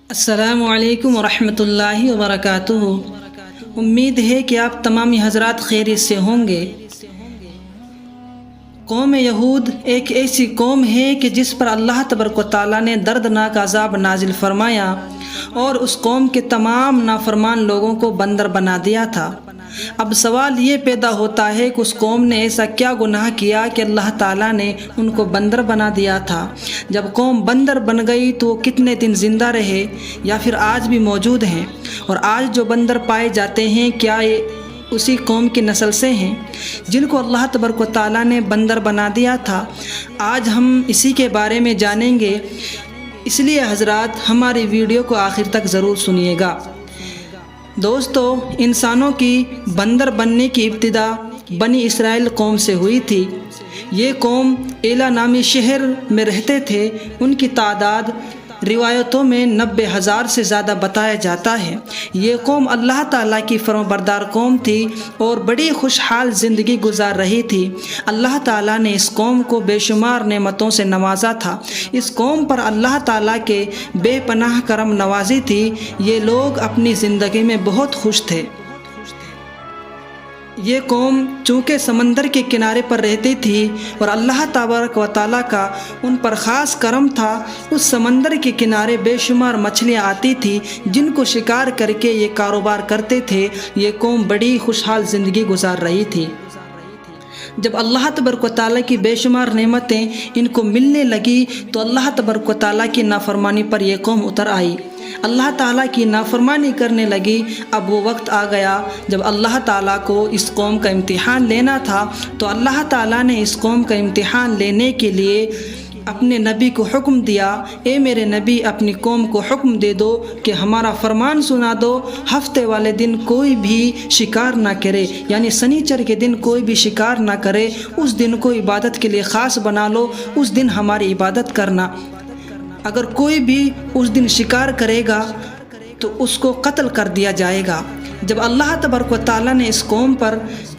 السلام علیکم ورحمۃ اللہ وبرکاتہ۔ امید ہے کہ آپ تمامی حضرات خیریت سے ہوں گے۔ قوم یہود ایک ایسی قوم ہے کہ جس پر اللہ تبارک و تعالیٰ نے دردناک عذاب نازل فرمایا اور اس قوم کے تمام نافرمان لوگوں کو بندر بنا دیا تھا۔ اب سوال یہ پیدا ہوتا ہے کہ اس قوم نے ایسا کیا گناہ کیا کہ اللہ تعالیٰ نے ان کو بندر بنا دیا تھا؟ جب قوم بندر بن گئی تو وہ کتنے دن زندہ رہے یا پھر آج بھی موجود ہیں؟ اور آج جو بندر پائے جاتے ہیں کیا یہ اسی قوم کی نسل سے ہیں جن کو اللہ تبارک و تعالیٰ نے بندر بنا دیا تھا؟ آج ہم اسی کے بارے میں جانیں گے، اس لیے حضرات ہماری ویڈیو کو آخر تک ضرور سنیے گا۔ دوستو، انسانوں کی بندر بننے کی ابتدا بنی اسرائیل قوم سے ہوئی تھی۔ یہ قوم ایلا نامی شہر میں رہتے تھے۔ ان کی تعداد روایتوں میں 90,000 سے زیادہ بتایا جاتا ہے۔ یہ قوم اللہ تعالیٰ کی فرمانبردار قوم تھی اور بڑی خوشحال زندگی گزار رہی تھی۔ اللہ تعالیٰ نے اس قوم کو بے شمار نعمتوں سے نوازا تھا۔ اس قوم پر اللہ تعالیٰ کے بے پناہ کرم نوازی تھی۔ یہ لوگ اپنی زندگی میں بہت خوش تھے۔ یہ قوم چونکہ سمندر کے کنارے پر رہتی تھی اور اللہ تبارک و تعالیٰ کا ان پر خاص کرم تھا، اس سمندر کے کنارے بے شمار مچھلیاں آتی تھی جن کو شکار کر کے یہ کاروبار کرتے تھے۔ یہ قوم بڑی خوشحال زندگی گزار رہی تھی۔ جب اللہ تبارک و تعالیٰ کی بے شمار نعمتیں ان کو ملنے لگی تو اللہ تبارک و تعالیٰ کی نافرمانی پر یہ قوم اتر آئی، اللہ تعالیٰ کی نافرمانی کرنے لگی۔ اب وہ وقت آ گیا جب اللہ تعالیٰ کو اس قوم کا امتحان لینا تھا، تو اللہ تعالیٰ نے اس قوم کا امتحان لینے کے لیے اپنے نبی کو حکم دیا، اے میرے نبی، اپنی قوم کو حکم دے دو کہ ہمارا فرمان سنا دو، ہفتے والے دن کوئی بھی شکار نہ کرے، یعنی سنیچر کے دن کوئی بھی شکار نہ کرے۔ اس دن کو عبادت کے لیے خاص بنا لو، اس دن ہماری عبادت کرنا۔ اگر کوئی بھی اس دن شکار کرے گا تو اس کو قتل کر دیا جائے گا۔ جب اللہ تبارک و تعالیٰ نے اس قوم پر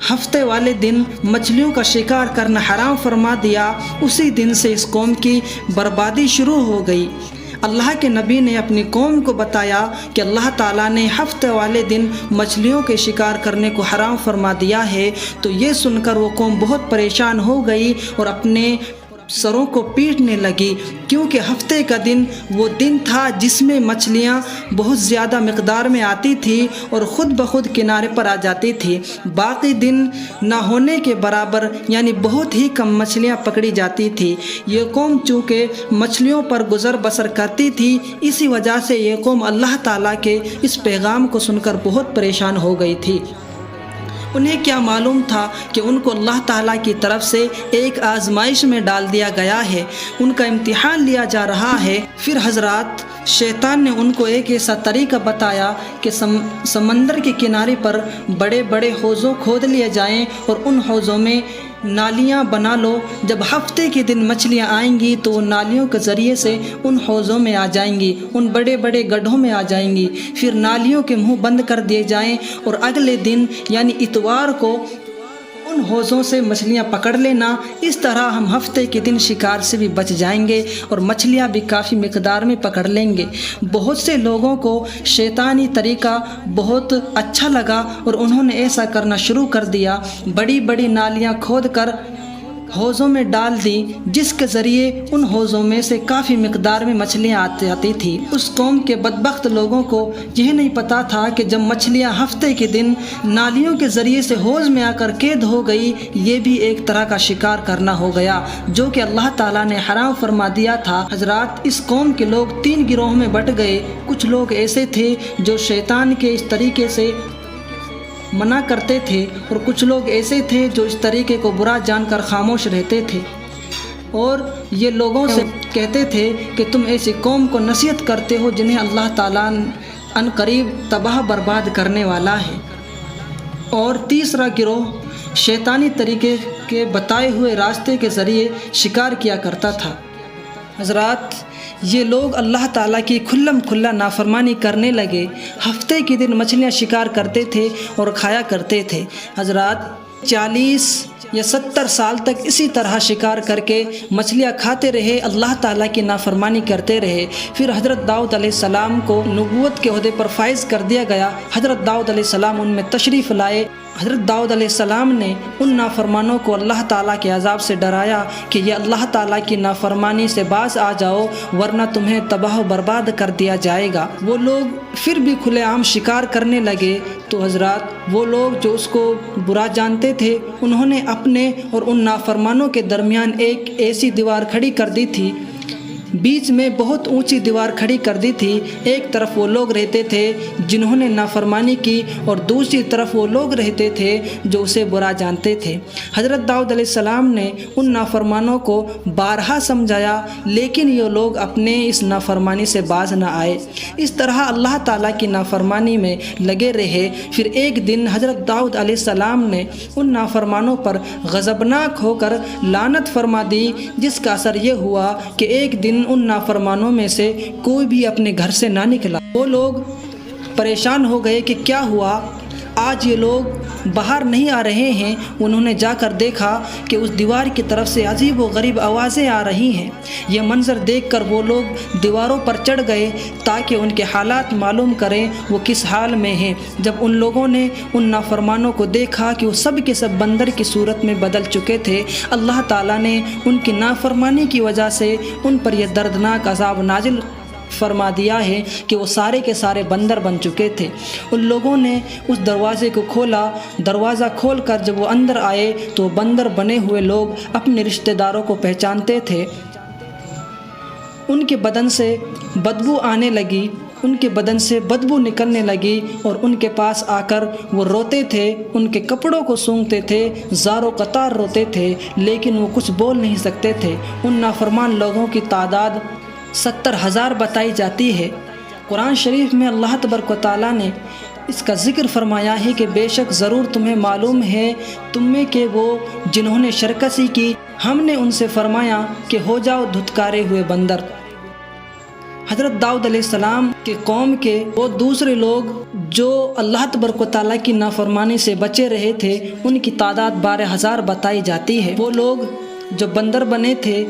ہفتے والے دن مچھلیوں کا شکار کرنا حرام فرما دیا، اسی دن سے اس قوم کی بربادی شروع ہو گئی۔ اللہ کے نبی نے اپنی قوم کو بتایا کہ اللہ تعالیٰ نے ہفتے والے دن مچھلیوں کے شکار کرنے کو حرام فرما دیا ہے، تو یہ سن کر وہ قوم بہت پریشان ہو گئی اور اپنے سروں کو پیٹنے لگی، کیونکہ ہفتے کا دن وہ دن تھا جس میں مچھلیاں بہت زیادہ مقدار میں آتی تھی اور خود بخود کنارے پر آ جاتی تھی۔ باقی دن نہ ہونے کے برابر، یعنی بہت ہی کم مچھلیاں پکڑی جاتی تھی۔ یہ قوم چونکہ مچھلیوں پر گزر بسر کرتی تھی، اسی وجہ سے یہ قوم اللہ تعالیٰ کے اس پیغام کو سن کر بہت پریشان ہو گئی تھی۔ انہیں کیا معلوم تھا کہ ان کو اللہ تعالیٰ کی طرف سے ایک آزمائش میں ڈال دیا گیا ہے، ان کا امتحان لیا جا رہا ہے۔ پھر حضرات شیطان نے ان کو ایک ایسا طریقہ بتایا کہ سمندر کے کنارے پر بڑے بڑے حوضوں کھود لیے جائیں اور ان حوضوں میں نالیاں بنا لو۔ جب ہفتے کے دن مچھلیاں آئیں گی تو وہ نالیوں کے ذریعے سے ان حوضوں میں آ جائیں گی، ان بڑے بڑے گڈھوں میں آ جائیں گی۔ پھر نالیوں کے منہ بند کر دیے جائیں اور اگلے دن یعنی اتوار کو ان حوضوں سے مچھلیاں پکڑ لینا۔ اس طرح ہم ہفتے کے دن شکار سے بھی بچ جائیں گے اور مچھلیاں بھی کافی مقدار میں پکڑ لیں گے۔ بہت سے لوگوں کو شیطانی طریقہ بہت اچھا لگا اور انہوں نے ایسا کرنا شروع کر دیا، بڑی بڑی نالیاں کھود کر حوضوں میں ڈال دی، جس کے ذریعے ان حوضوں میں سے کافی مقدار میں مچھلیاں آتی تھی۔ اس قوم کے بدبخت لوگوں کو یہ نہیں پتا تھا کہ جب مچھلیاں ہفتے کے دن نالیوں کے ذریعے سے حوض میں آ کر قید ہو گئی، یہ بھی ایک طرح کا شکار کرنا ہو گیا جو کہ اللہ تعالیٰ نے حرام فرما دیا تھا۔ حضرات، اس قوم کے لوگ 3 گروہوں میں بٹ گئے۔ کچھ لوگ ایسے تھے جو شیطان کے اس طریقے سے منع کرتے تھے اور کچھ لوگ ایسے تھے جو اس طریقے کو برا جان کر خاموش رہتے تھے، اور یہ لوگوں سے کہتے تھے کہ تم ایسی قوم کو نصیحت کرتے ہو جنہیں اللہ تعالیٰ ان قریب تباہ برباد کرنے والا ہے۔ اور تیسرا گروہ شیطانی طریقے کے بتائے ہوئے راستے کے ذریعے شکار کیا کرتا تھا۔ حضرات، یہ لوگ اللہ تعالیٰ کی کھلم کھلا نافرمانی کرنے لگے، ہفتے کے دن مچھلیاں شکار کرتے تھے اور کھایا کرتے تھے۔ حضرات، 40 یہ 70 سال تک اسی طرح شکار کر کے مچھلیاں کھاتے رہے، اللہ تعالیٰ کی نافرمانی کرتے رہے۔ پھر حضرت داؤد علیہ السلام کو نبوت کے عہدے پر فائز کر دیا گیا۔ حضرت داؤد علیہ السلام ان میں تشریف لائے۔ حضرت داؤد علیہ السلام نے ان نافرمانوں کو اللہ تعالیٰ کے عذاب سے ڈرایا کہ یہ اللہ تعالیٰ کی نافرمانی سے باز آ جاؤ ورنہ تمہیں تباہ و برباد کر دیا جائے گا۔ وہ لوگ پھر بھی کھلے عام شکار کرنے لگے تو حضرات وہ لوگ جو اس کو برا جانتے تھے انہوں نے اپنے اور ان نافرمانوں کے درمیان ایک ایسی دیوار کھڑی کر دی تھی، بیچ میں بہت اونچی دیوار کھڑی کر دی تھی۔ ایک طرف وہ لوگ رہتے تھے جنہوں نے نافرمانی کی اور دوسری طرف وہ لوگ رہتے تھے جو اسے برا جانتے تھے۔ حضرت داؤد علیہ السلام نے ان نافرمانوں کو بارہا سمجھایا لیکن یہ لوگ اپنے اس نافرمانی سے باز نہ آئے، اس طرح اللہ تعالیٰ کی نافرمانی میں لگے رہے۔ پھر ایک دن حضرت داؤد علیہ السلام نے ان نافرمانوں پر غضبناک ہو کر لعنت فرما دی، جس کا اثر یہ ہوا کہ ایک دن ان نافرمانوں میں سے کوئی بھی اپنے گھر سے نہ نکلا۔ وہ لوگ پریشان ہو گئے کہ کیا ہوا، آج یہ لوگ باہر نہیں آ رہے ہیں۔ انہوں نے جا کر دیکھا کہ اس دیوار کی طرف سے عجیب و غریب آوازیں آ رہی ہیں۔ یہ منظر دیکھ کر وہ لوگ دیواروں پر چڑھ گئے تاکہ ان کے حالات معلوم کریں وہ کس حال میں ہیں۔ جب ان لوگوں نے ان نافرمانوں کو دیکھا کہ وہ سب کے سب بندر کی صورت میں بدل چکے تھے، اللہ تعالیٰ نے ان کی نافرمانی کی وجہ سے ان پر یہ دردناک عذاب نازل فرما دیا ہے کہ وہ سارے کے سارے بندر بن چکے تھے۔ ان لوگوں نے اس دروازے کو کھولا، دروازہ کھول کر جب وہ اندر آئے تو بندر بنے ہوئے لوگ اپنے رشتہ داروں کو پہچانتے تھے۔ ان کے بدن سے بدبو آنے لگی، ان کے بدن سے بدبو نکلنے لگی اور ان کے پاس آ کر وہ روتے تھے، ان کے کپڑوں کو سونگھتے تھے، زار و قطار روتے تھے لیکن وہ کچھ بول نہیں سکتے تھے۔ ان نافرمان لوگوں کی تعداد 70,000 بتائی جاتی ہے۔ قرآن شریف میں اللہ تبارک و تعالیٰ نے اس کا ذکر فرمایا ہے کہ بے شک ضرور تمہیں معلوم ہے تم میں کہ وہ جنہوں نے شرکسی کی ہم نے ان سے فرمایا کہ ہو جاؤ دھتکارے ہوئے بندر۔ حضرت داؤد علیہ السلام کے قوم کے وہ دوسرے لوگ جو اللہ تبارک و تعالیٰ کی نافرمانی سے بچے رہے تھے ان کی تعداد 12,000 بتائی جاتی ہے۔ وہ لوگ جو بندر بنے تھے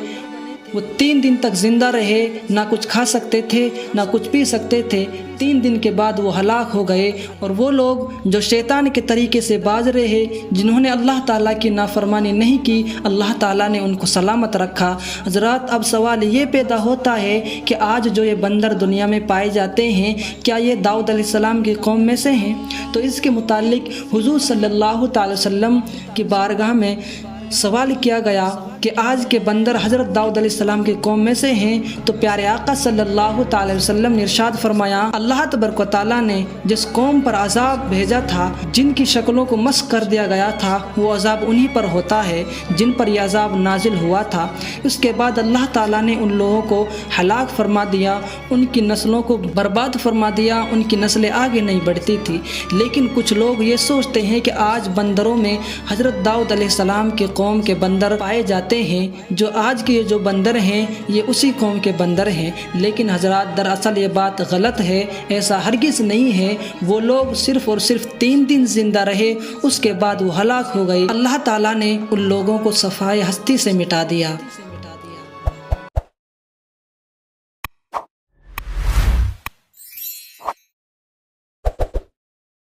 وہ 3 دن تک زندہ رہے، نہ کچھ کھا سکتے تھے نہ کچھ پی سکتے تھے۔ 3 دن کے بعد وہ ہلاک ہو گئے۔ اور وہ لوگ جو شیطان کے طریقے سے باز رہے، جنہوں نے اللہ تعالیٰ کی نافرمانی نہیں کی، اللہ تعالیٰ نے ان کو سلامت رکھا۔ حضرات اب سوال یہ پیدا ہوتا ہے کہ آج جو یہ بندر دنیا میں پائے جاتے ہیں کیا یہ داؤد علیہ السلام کی قوم میں سے ہیں؟ تو اس کے متعلق حضور صلی اللہ تعالی وسلم کی بارگاہ میں سوال کیا گیا کہ آج کے بندر حضرت داؤد علیہ السلام کی قوم میں سے ہیں؟ تو پیارے آقا صلی اللہ تعالی وسلم نے ارشاد فرمایا، اللہ تبارک و تعالیٰ نے جس قوم پر عذاب بھیجا تھا، جن کی شکلوں کو مسخ کر دیا گیا تھا، وہ عذاب انہی پر ہوتا ہے جن پر یہ عذاب نازل ہوا تھا۔ اس کے بعد اللہ تعالیٰ نے ان لوگوں کو ہلاک فرما دیا، ان کی نسلوں کو برباد فرما دیا، ان کی نسلیں آگے نہیں بڑھتی تھی۔ لیکن کچھ لوگ یہ سوچتے ہیں کہ آج بندروں میں حضرت داؤد علیہ السلام کی قوم کے بندر پائے جاتے ہیں، جو آج کے جو بندر ہیں یہ اسی قوم کے بندر ہیں۔ لیکن حضرات دراصل یہ بات غلط ہے، ایسا ہرگز نہیں ہے۔ وہ لوگ صرف اور صرف 3 دن زندہ رہے، اس کے بعد وہ ہلاک ہو گئے۔ اللہ تعالیٰ نے ان لوگوں کو صفائے ہستی سے مٹا دیا۔